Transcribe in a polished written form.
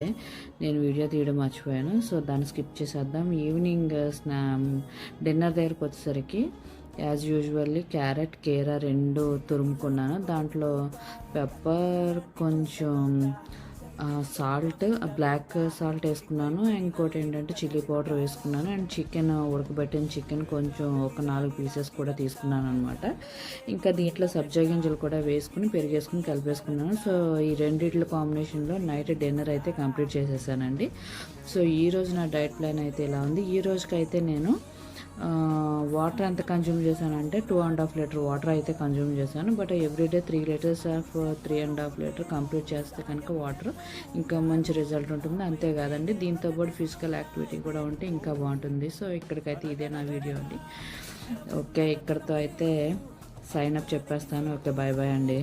నేను వీడియో తీయడం మర్చిపోయాను. సో దాన్ని స్కిప్ చేసేద్దాం. ఈవినింగ్ డిన్నర్ దగ్గరకు వచ్చేసరికి యాజ్ యూజువల్లీ క్యారెట్ కీరా 2 తురుముకున్నాను. దాంట్లో పెప్పర్, కొంచెం సాల్ట్, బ్లాక్ సాల్ట్ వేసుకున్నాను. ఇంకోటి ఏంటంటే చిల్లీ పౌడర్ వేసుకున్నాను. అండ్ చికెన్, ఉడకబెట్టిన చికెన్ కొంచెం ఒక 4 పీసెస్ కూడా తీసుకున్నాను అనమాట. ఇంకా దీంట్లో సబ్జా గింజలు కూడా వేసుకుని పెరిగేసుకుని కలిపేసుకున్నాను. సో ఈ రెండిట్ల కాంబినేషన్లో నైట్ డిన్నర్ అయితే కంప్లీట్ చేసేసానండి. సో ఈరోజు నా డైట్ ప్లాన్ అయితే ఇలా ఉంది. ఈ రోజుకైతే నేను వాటర్ ఎంత కన్జ్యూమ్ చేశానంటే 2.5 లీటర్ వాటర్ అయితే కన్జ్యూమ్ చేశాను. But everyday 3 litres of 3.5 litre complete చేస్తే కనుక వాటర్ ఇంకా మంచి రిజల్ట్ ఉంటుంది. అంతేకాదండి, దీంతో పాటు ఫిజికల్ యాక్టివిటీ కూడా ఉంటే ఇంకా బాగుంటుంది. సో ఇక్కడికైతే ఇదే నా వీడియో అండి. ఓకే, ఇక్కడితో అయితే సైన్ అప్ చెప్పేస్తాను. ఓకే, బాయ్ బాయ్ అండి.